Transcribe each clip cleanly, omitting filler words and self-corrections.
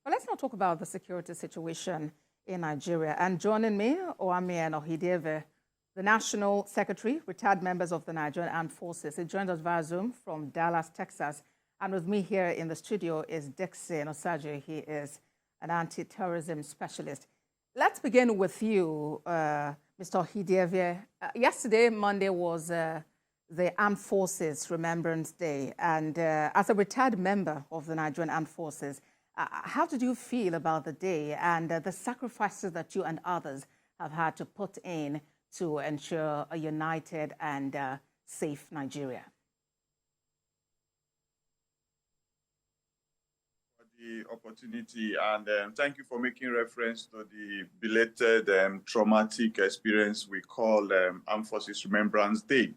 Well, let's now talk about the security situation in Nigeria. And joining me, Oamien Ohideve, the National Secretary, retired members of the Nigerian Armed Forces. He joins us via Zoom from Dallas, Texas. And with me here in the studio is Dixon Osaje. He is an anti-terrorism specialist. Let's begin with you, Mr. Ohideve. Yesterday, Monday, was the Armed Forces Remembrance Day. And as a retired member of the Nigerian Armed Forces, how did you feel about the day and the sacrifices that you and others have had to put in to ensure a united and safe Nigeria? For the opportunity, and thank you for making reference to the belated traumatic experience we call Armed Forces Remembrance Day.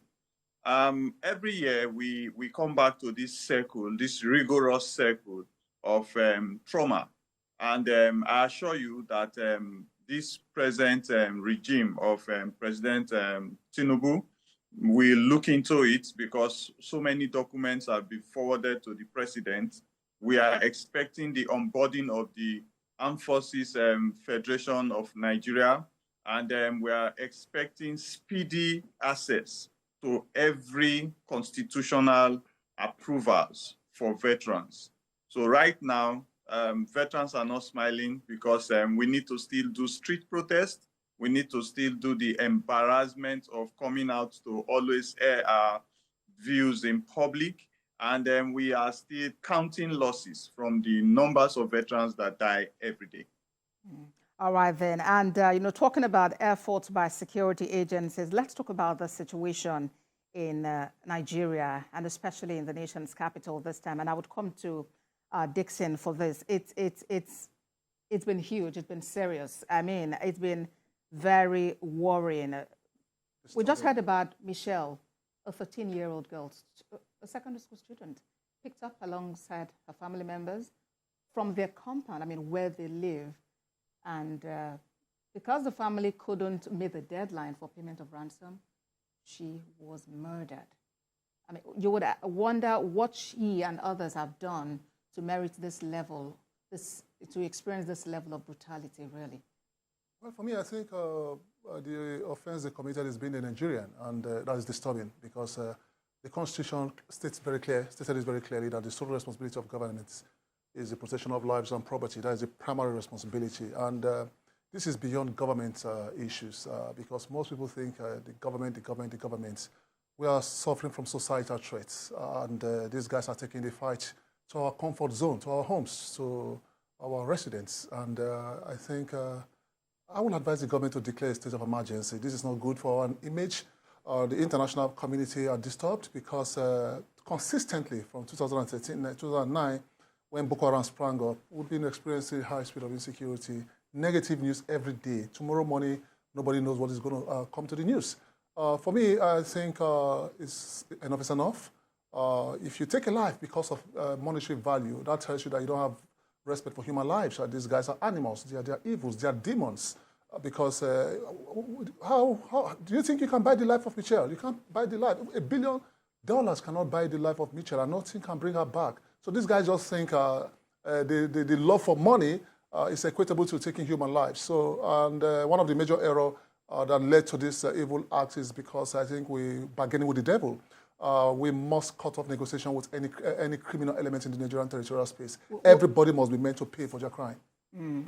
Every year we come back to this circle, this rigorous circle of trauma. And I assure you that this present regime of President Tinubu will look into it because so many documents have been forwarded to the president. We are expecting the onboarding of the Armed Forces Federation of Nigeria, and we are expecting speedy access to every constitutional approvals for veterans. So right now, veterans are not smiling because we need to still do street protest. We need to still do the embarrassment of coming out to always air our views in public. And we are still counting losses from the numbers of veterans that die every day. All right, then. And, talking about efforts by security agencies, let's talk about the situation in Nigeria and especially in the nation's capital this time. And I would come to Dixon for this. It's been huge. It's been serious. I mean, it's been very worrying. We just heard about Michelle, a 13-year-old girl, a secondary school student, picked up alongside her family members from their compound, where they live. And because the family couldn't meet the deadline for payment of ransom, she was murdered. You would wonder what she and others have done to merit this level, to experience this level of brutality, really. Well, for me, I think the offense they committed is being a Nigerian, and that is disturbing because the Constitution stated very clearly that the sole responsibility of government is the protection of lives and property. That is the primary responsibility. And this is beyond government issues because most people think the government. We are suffering from societal threats, and these guys are taking the fight to our comfort zone, to our homes, to our residents. And I think I would advise the government to declare a state of emergency. This is not good for our image. The international community are disturbed because consistently from 2013, 2009, when Boko Haram sprang up, we've been experiencing high speed of insecurity, negative news every day. Tomorrow morning, nobody knows what is going to come to the news. For me, I think enough is enough. If you take a life because of monetary value, that tells you that you don't have respect for human lives. These guys are animals. They are evils. They are demons. Because how do you think you can buy the life of Michelle? You can't buy the life. $1 billion cannot buy the life of Michelle, and nothing can bring her back. So these guys just think the love for money is equatable to taking human lives. So, and one of the major errors that led to this evil act is because I think we're bargaining with the devil. We must cut off negotiation with any criminal element in the Nigerian territorial space. Everybody must be meant to pay for their crime.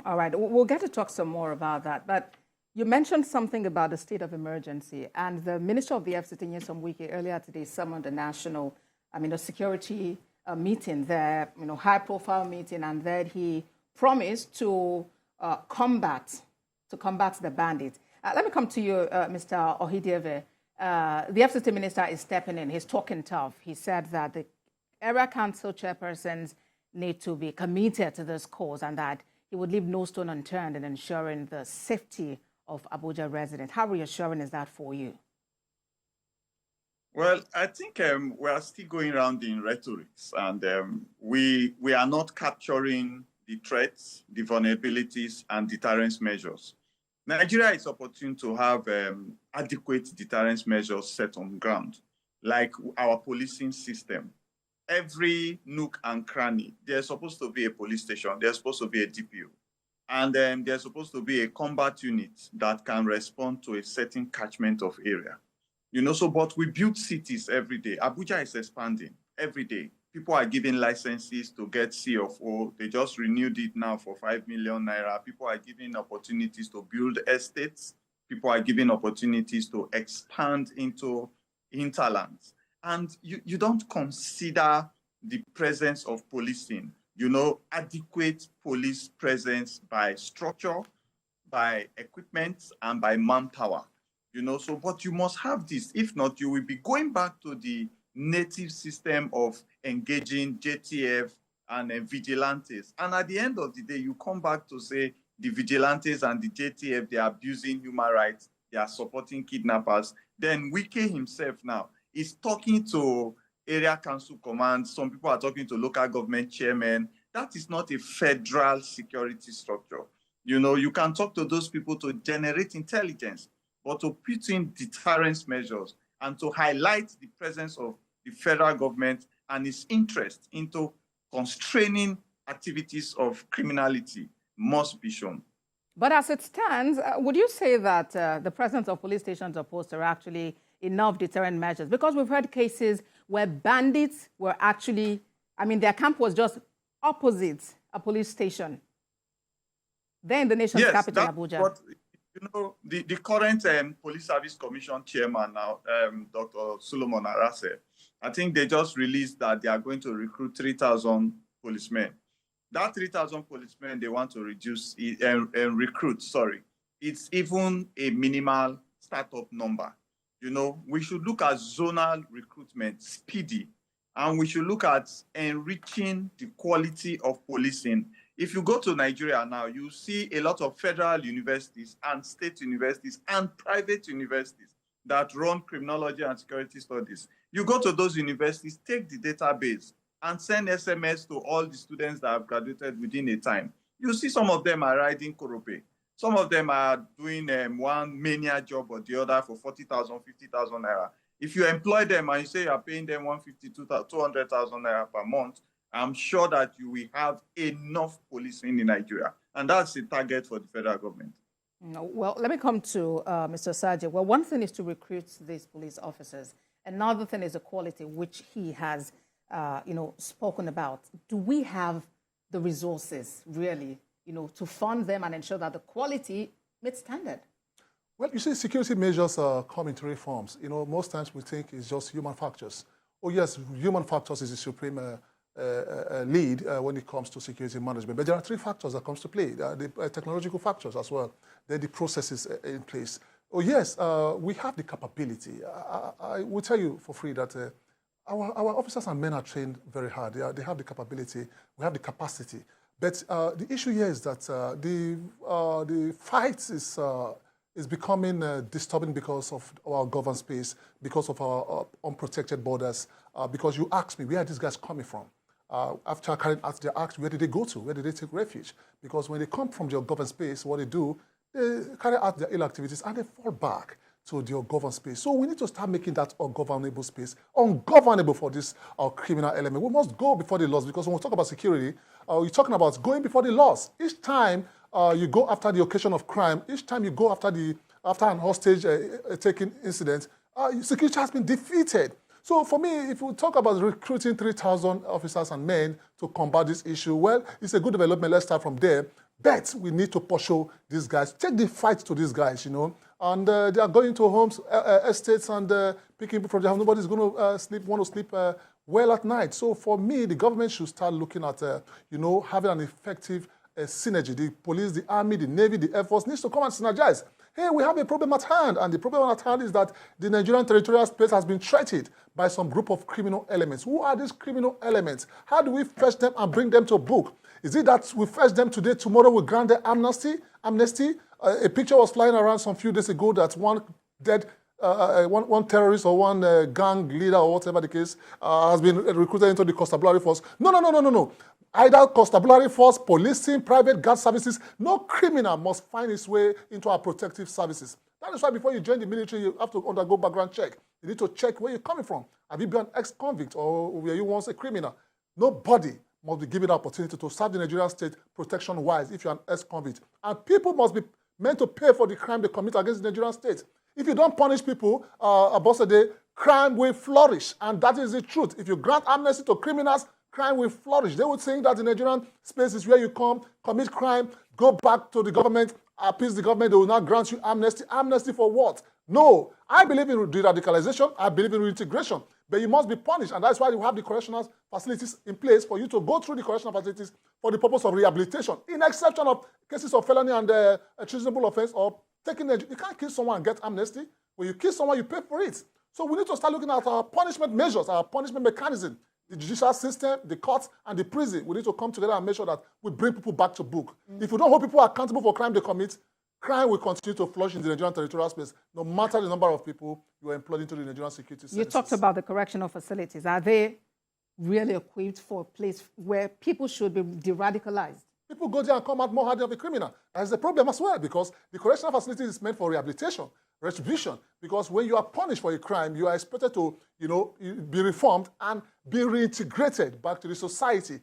All right, we'll get to talk some more about that. But you mentioned something about the state of emergency, and the Minister of the FCT, Nyesom Wike, earlier today summoned a national, a security meeting there, high profile meeting, and then he promised to combat the bandits. Let me come to you, Mr. Ohideve. The FCT minister is stepping in. He's talking tough. He said that the area council chairpersons need to be committed to this cause and that he would leave no stone unturned in ensuring the safety of Abuja residents. How reassuring is that for you? Well, I think we are still going around in rhetorics, and we are not capturing the threats, the vulnerabilities, and deterrence measures. Nigeria is opportune to have adequate deterrence measures set on ground, like our policing system. every nook and cranny, there's supposed to be a police station, there's supposed to be a DPO, and there's supposed to be a combat unit that can respond to a certain catchment of area. So, but we build cities every day. Abuja is expanding every day. People are giving licenses to get C of O. They just renewed it now for 5 million naira. People are giving opportunities to build estates. People are giving opportunities to expand into hinterlands. And you don't consider the presence of policing, adequate police presence by structure, by equipment, and by manpower. But you must have this. If not, you will be going back to the native system of engaging JTF and vigilantes. And at the end of the day, you come back to say the vigilantes and the JTF, they are abusing human rights, they are supporting kidnappers. Then Wike himself now is talking to area council commands. Some people are talking to local government chairmen. That is not a federal security structure. You can talk to those people to generate intelligence, but to put in deterrence measures and to highlight the presence of the federal government and its interest into constraining activities of criminality must be shown. But as it stands, would you say that the presence of police stations or posts are actually enough deterrent measures? Because we've heard cases where bandits were actually, their camp was just opposite a police station. They're in the nation's capital, Abuja. What, the current Police Service Commission chairman now, Dr. Solomon Arase, I think they just released that they are going to recruit 3,000 policemen. That 3,000 policemen they want to recruit, it's even a minimal startup number. We should look at zonal recruitment, speedy, and we should look at enriching the quality of policing. If you go to Nigeria now, you see a lot of federal universities and state universities and private universities that run criminology and security studies. You go to those universities, take the database, and send SMS to all the students that have graduated within a time. You see some of them are riding Korope. Some of them are doing one mania job or the other for 40,000, 50,000 naira. If you employ them and you say you are paying them 150,000, 200,000 naira per month, I'm sure that you will have enough policing in Nigeria. And that's the target for the federal government. Well, let me come to Mr. Saji. Well, one thing is to recruit these police officers. Another thing is the quality, which he has, spoken about. Do we have the resources, really, to fund them and ensure that the quality meets standard? Well, you see, security measures come in three forms. Most times we think it's just human factors. Oh, yes, human factors is the supreme lead when it comes to security management. But there are three factors that comes to play. The technological factors as well. Then the processes in place. Oh, yes, we have the capability. I will tell you for free that our officers and men are trained very hard. They have the capability. We have the capacity. But the issue here is that the fight is becoming disturbing because of our governed space, because of our unprotected borders, because you ask me, where are these guys coming from? After carrying out their acts, where did they go to? Where did they take refuge? Because when they come from your governed space, what they do, they carry out their ill activities and they fall back to the governed space. So we need to start making that ungovernable space ungovernable for this criminal element. We must go before the laws, because when we talk about security, we're talking about going before the laws. Each time you go after the occasion of crime, each time you go after an hostage taking incident, security has been defeated. So for me, if we talk about recruiting 3,000 officers and men to combat this issue, well, it's a good development. Let's start from there. But we need to pursue these guys, take the fight to these guys, And they are going to homes, estates, and picking people from their house. Nobody's going to want to sleep well at night. So for me, the government should start looking at, having an effective synergy. The police, the army, the navy, the air force needs to come and synergize. Hey, we have a problem at hand, and the problem at hand is that the Nigerian territorial space has been threatened by some group of criminal elements. Who are these criminal elements? How do we fetch them and bring them to book? Is it that we fetch them today, tomorrow we grant them amnesty? A picture was flying around some few days ago that one one terrorist or one gang leader or whatever the case has been recruited into the constabulary force. No. Either constabulary force, policing, private guard services, no criminal must find his way into our protective services. That is why before you join the military, you have to undergo background check. You need to check where you're coming from. Have you been an ex-convict or were you once a criminal? Nobody must be given the opportunity to serve the Nigerian state protection-wise if you're an ex-convict. And people must be meant to pay for the crime they commit against the Nigerian state. If you don't punish people, Abosede, crime will flourish. And that is the truth. If you grant amnesty to criminals, crime will flourish. They would think that the Nigerian space is where you come, commit crime, go back to the government, appease the government, they will not grant you amnesty. Amnesty for what? No. I believe in de-radicalization. I believe in reintegration. But you must be punished. And that's why you have the correctional facilities in place for you to go through the correctional facilities for the purpose of rehabilitation. In exception of cases of felony and a treasonable offense or taking you can't kill someone and get amnesty. When you kill someone, you pay for it. So we need to start looking at our punishment measures, our punishment mechanism, the judicial system, the courts, and the prison. We need to come together and make sure that we bring people back to book. If we don't hold people accountable for crime they commit, crime will continue to flourish in the Nigerian territorial space, no matter the number of people you are employed into the Nigerian security services. You talked about the correctional facilities. Are they really equipped for a place where people should be de-radicalized? People go there and come out more hardened of a criminal. That's the problem as well, because the correctional facility is meant for rehabilitation, retribution. Because when you are punished for a crime, you are expected to, be reformed and be reintegrated back to the society,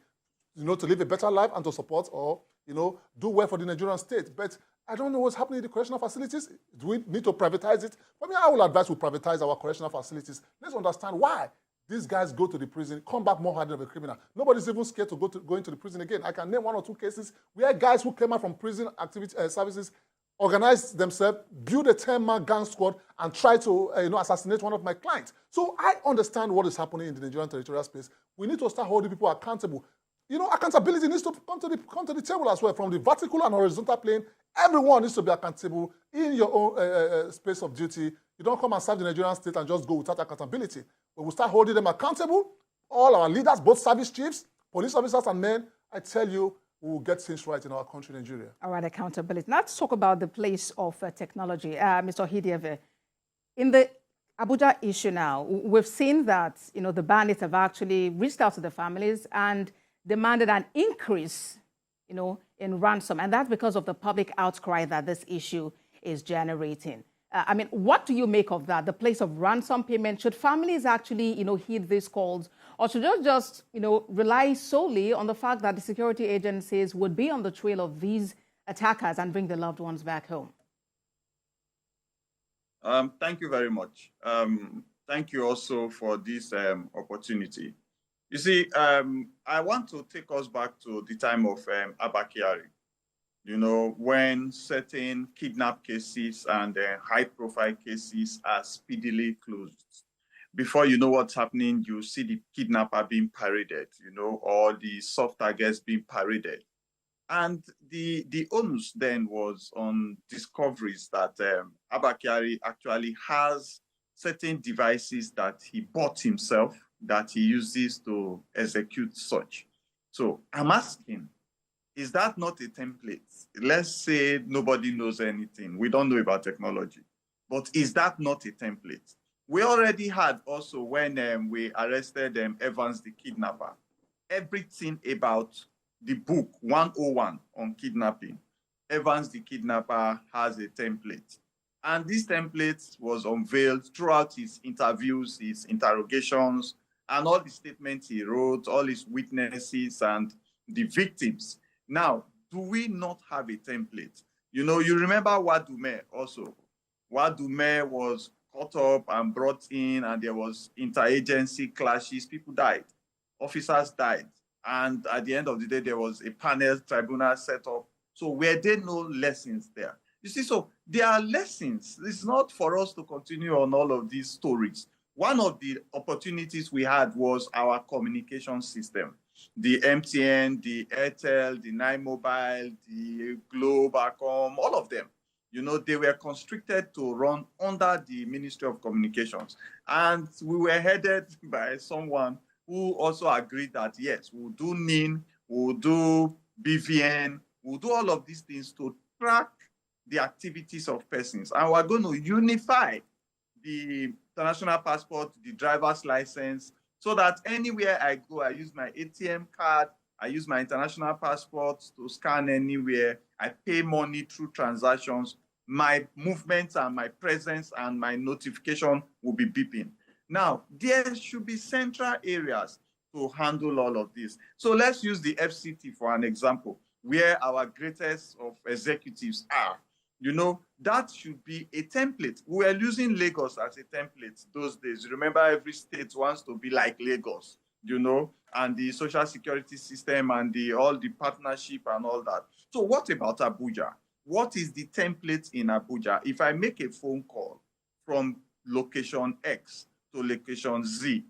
to live a better life and to support or, do well for the Nigerian state. But I don't know what's happening in the correctional facilities. Do we need to privatize it? For me, I will advise we privatize our correctional facilities. Let's understand why these guys go to the prison, come back more hardened of a criminal. Nobody's even scared to go into the prison again. I can name 1 or 2 cases where guys who came out from prison activity services organized themselves, built a 10-man gang squad, and tried to assassinate one of my clients. So I understand what is happening in the Nigerian territorial space. We need to start holding people accountable. Accountability needs to come to the table as well. From the vertical and horizontal plane, everyone needs to be accountable in your own space of duty. You don't come and serve the Nigerian state and just go without accountability. When we start holding them accountable, all our leaders, both service chiefs, police officers and men, I tell you, we will get things right in our country, Nigeria. All right, accountability. Now let's talk about the place of technology. Mr. Hidieve, in the Abuja issue now, we've seen that, the bandits have actually reached out to the families and demanded an increase, in ransom. And that's because of the public outcry that this issue is generating. What do you make of that? The place of ransom payment, should families actually, heed these calls, or should they just, rely solely on the fact that the security agencies would be on the trail of these attackers and bring the loved ones back home? Thank you very much. Thank you also for this opportunity. You see, I want to take us back to the time of Abakari. When certain kidnap cases and high-profile cases are speedily closed. Before you know what's happening, you see the kidnapper being paraded, or the soft targets being paraded. And the onus then was on discoveries that Abakari actually has certain devices that he bought himself, that he uses to execute such. So I'm asking, is that not a template? Let's say nobody knows anything. We don't know about technology. But is that not a template? We already had also when we arrested Evans the kidnapper, everything about the book 101 on kidnapping. Evans the kidnapper has a template. And this template was unveiled throughout his interviews, his interrogations, and all the statements he wrote, all his witnesses and the victims. Now, do we not have a template? You remember Wadume also. Wadume was caught up and brought in, and there was interagency clashes. People died. Officers died. And at the end of the day, there was a panel tribunal set up. So were there no lessons there? You see, so there are lessons. It's not for us to continue on all of these stories. One of the opportunities we had was our communication system. The MTN, the Airtel, the 9Mobile, the Globe, Acom, all of them. They were constricted to run under the Ministry of Communications. And we were headed by someone who also agreed that, yes, we'll do NIN, we'll do BVN, we'll do all of these things to track the activities of persons. And we're going to unify the international passport, the driver's license, so that anywhere I go, I use my ATM card, I use my international passport to scan anywhere, I pay money through transactions. my movements and my presence and my notification will be beeping. Now, there should be central areas to handle all of this. So let's use the FCT for an example, where our greatest of executives are. You know, that should be a template. We were using Lagos as a template those days. Remember, every state wants to be like Lagos, you know, and the social security system and all the partnership and all that. So what about Abuja? What is the template in Abuja? If I make a phone call from location X to location Z,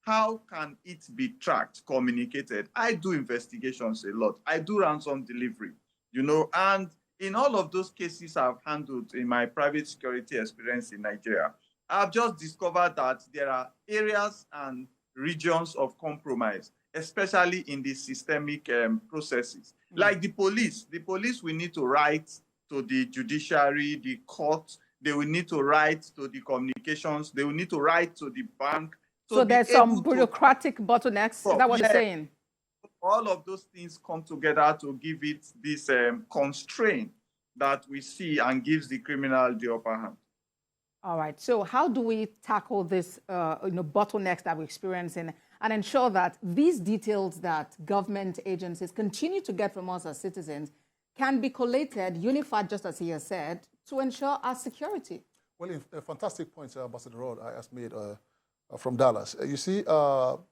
how can it be tracked, communicated? I do investigations a lot. I do ransom delivery, you know, and in all of those cases I've handled in my private security experience in Nigeria, I've just discovered that there are areas and regions of compromise, especially in the systemic processes. Like the police will need to write to the judiciary, the court, they will need to write to the communications, they will need to write to the bank. So there's some bureaucratic bottlenecks, is that what you're saying? All of those things come together to give it this constraint that we see and gives the criminal the upper hand. All right. So how do we tackle this bottlenecks that we're experiencing and ensure that these details that government agencies continue to get from us as citizens can be collated, unified, just as he has said, to ensure our security? Well, a fantastic point Ambassador Rod has made from Dallas. You see,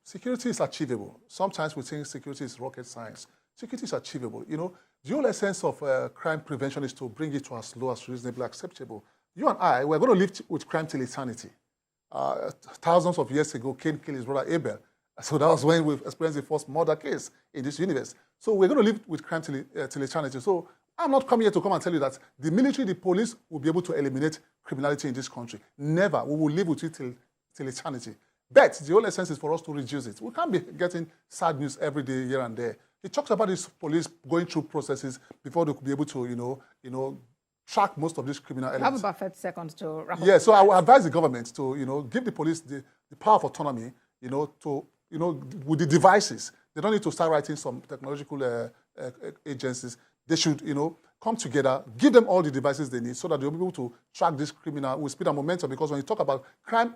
security is achievable. Sometimes we think security is rocket science. Security is achievable. You know, the whole essence of crime prevention is to bring it to as low as reasonably acceptable. You and I, we're going to live with crime till eternity. Thousands of years ago, Cain killed his brother Abel. So that was when we experienced the first murder case in this universe. So we're going to live with crime till eternity. So I'm not coming here to come and tell you that the military, the police will be able to eliminate criminality in this country. Never. We will live with it till eternity. But the whole essence is for us to reduce it. We can't be getting sad news every day, here and there. He talks about these police going through processes before they could be able to, track most of these criminal elements. I have about 30 seconds to wrap up. Yeah, so I would advise the government to, give the police the power of autonomy, with the devices. They don't need to start writing some technological agencies. They should, come together, give them all the devices they need so that they'll be able to track this criminal with speed and momentum. Because when you talk about crime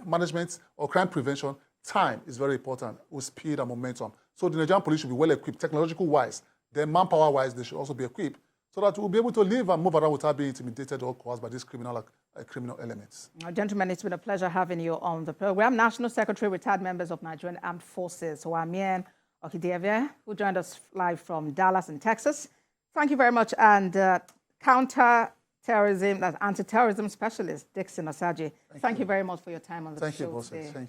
management or crime prevention, time is very important with speed and momentum. So the Nigerian police should be well equipped, technological-wise. Then manpower-wise, they should also be equipped so that we'll be able to live and move around without being intimidated or coerced by these criminal elements. Gentlemen, it's been a pleasure having you on the program. National Secretary, retired members of Nigerian Armed Forces, Wamien Okidiewie, who joined us live from Dallas in Texas. Thank you very much. And counter-terrorism, anti-terrorism specialist, Dixon Osagie. Thank you very much for your time on the show today. Thank you.